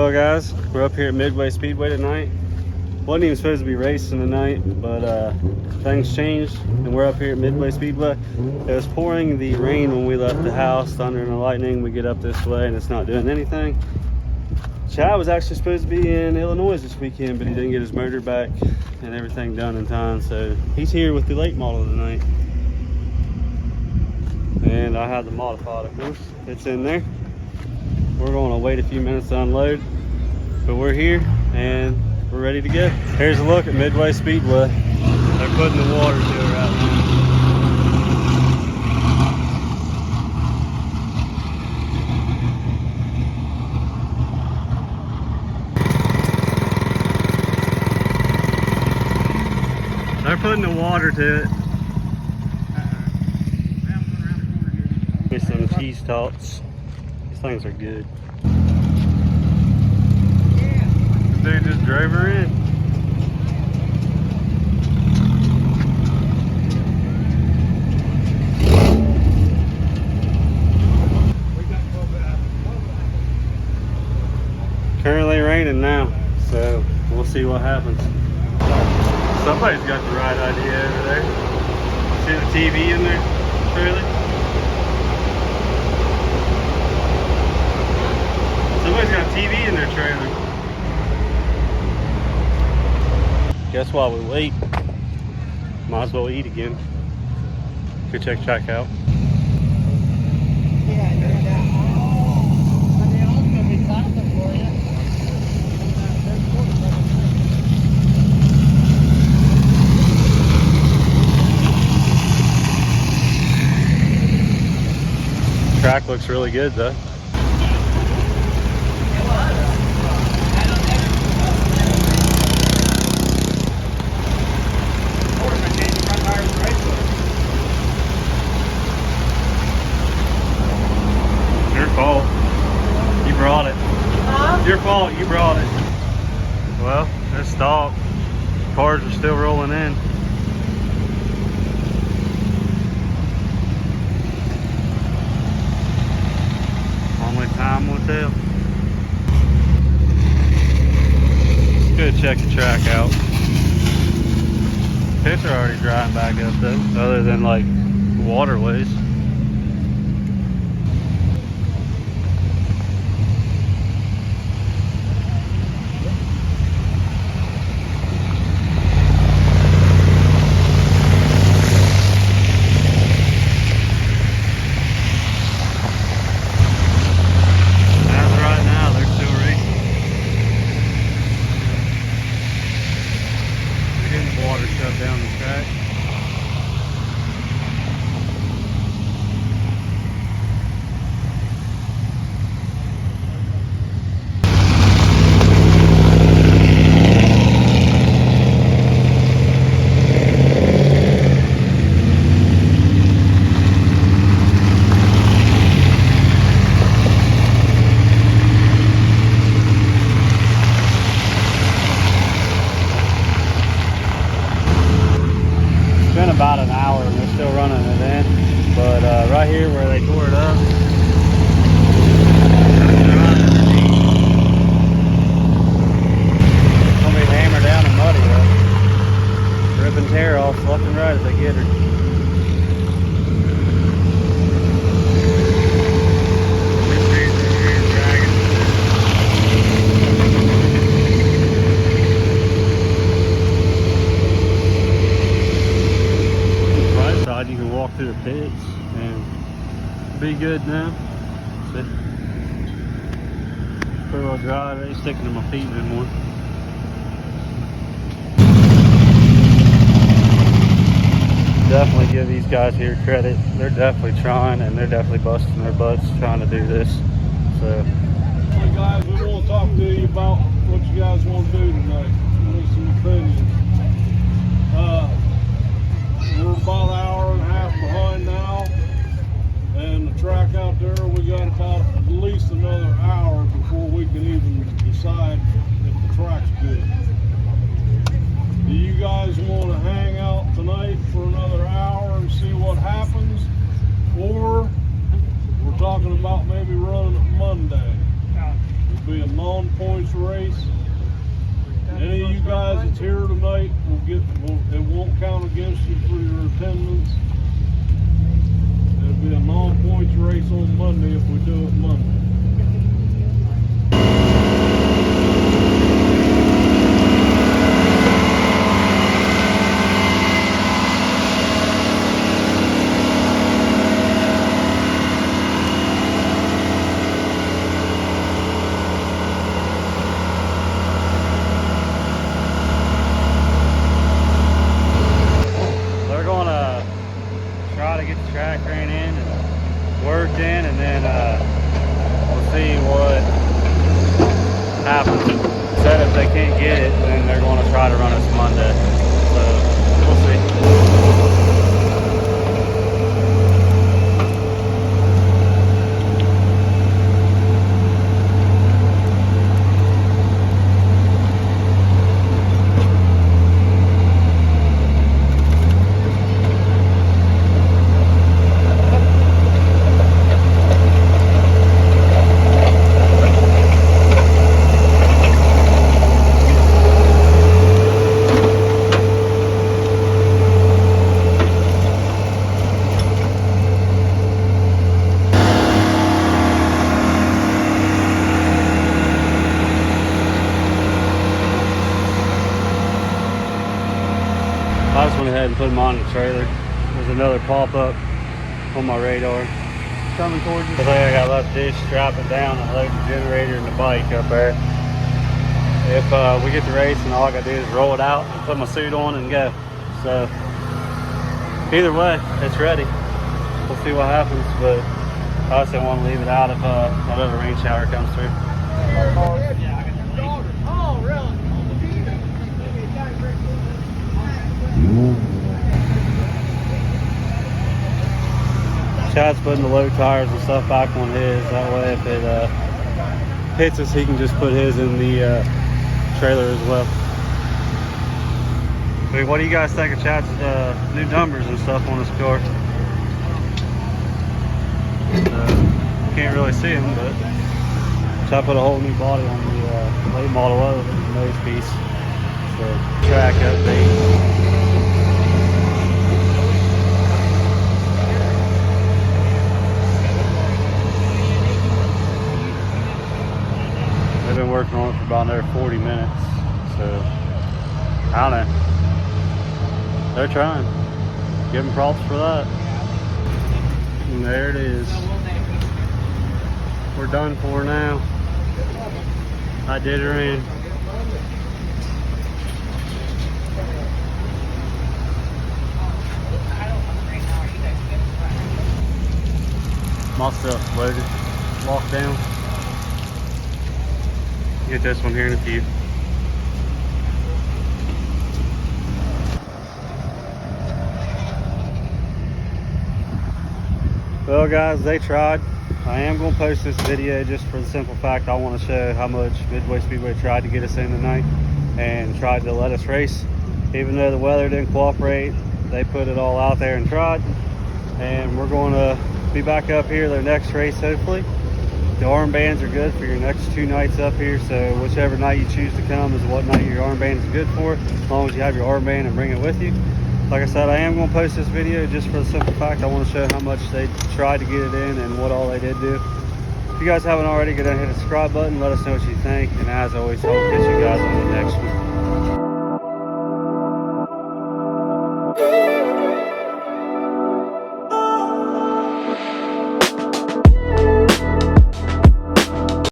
Well guys, we're up here at Midway Speedway tonight. Wasn't even supposed to be racing tonight, but things changed and we're up here at Midway Speedway. It was pouring the rain when we left the house, thunder and the lightning. We get up this way and it's not doing anything. Chad was actually supposed to be in Illinois this weekend, but he didn't get his motor back and everything done in time, so he's here with the late model tonight. And I had the modified, of course. It's in there. We're going to wait a few minutes to unload, but we're here and we're ready to go. Here's a look at Midway Speedway. They're putting the water to it right now. They're putting the water to it. Get some cheese tots. These things are good. This dude just drove her in. Currently raining now, so we'll see what happens. Somebody's got the right idea over there. See the TV in there, Shirley? Somebody's got a TV in their trailer. Guess while we wait, might as well eat again. Go check track out. Track looks really good though. Your fault. You brought it. Huh? Your fault. You brought it. Well, it's stopped. Cars are still rolling in. Only time will tell. Let's go check the track out. Pits are already drying back up though, other than like waterways. Down the track. Been about an hour and they're still running it in, but right here where they tore it up, it's gonna be hammered down and muddy though. Rip and tear off left and right as they get her. You can walk through the pits and be good now. Pretty well dry. They ain't sticking to my feet anymore. Definitely give these guys here credit. They're definitely trying and they're definitely busting their butts trying to do this. So, hey guys, we want to talk to you about what you guys want to do tonight. We need some opinions. We're about an hour and a half behind now, and the track out there, we got about at least another hour before we can even decide if the track's good. Do you guys want to hang out tonight for another hour and see what happens, or we're talking about maybe running it Monday? It'll be a non points race. Any of you guys that's here tonight it won't count against you for your attendance. It'll be a non-points race on Monday if we do it Monday. Track ran in and worked in, and then we'll see what happens. Said if they can't get it, then they're going to try to run us Monday. So we'll see. I just went ahead and put them on the trailer. There's another pop-up on my radar coming towards us. I think I got left to strap it down and load the generator and the bike up there. If we get to racing, all I gotta do is roll it out and put my suit on and go. So either way, it's ready. We'll see what happens, but I also want to leave it out if another rain shower comes through. Oh, really? Chad's putting the low tires and stuff back on his. That way, if it hits us, he can just put his in the trailer as well. Wait, what do you guys think of Chad's new numbers and stuff on his car? Can't really see them, but Chad put a whole new body on the late model O nose piece. So track update. They've been working on it for about another 40 minutes, so I don't know. They're trying. Give them props for that. And there it is. We're done for now. I did it rain. My stuff's loaded, locked down. Get this one here in a few. Well guys, they tried. I am going to post this video just for the simple fact I want to show how much Midway Speedway tried to get us in tonight and tried to let us race. Even though the weather didn't cooperate, they put it all out there and tried. And we're going to be back up here their next race hopefully. The armbands are good for your next 2 nights up here, so whichever night you choose to come is what night your armband is good for, as long as you have your armband and bring it with you. Like I said, I am going to post this video just for the simple fact I want to show how much they tried to get it in and what all they did do. If you guys haven't already, go down and hit the subscribe button, let us know what you think, and as always, I'll catch you guys on the next one.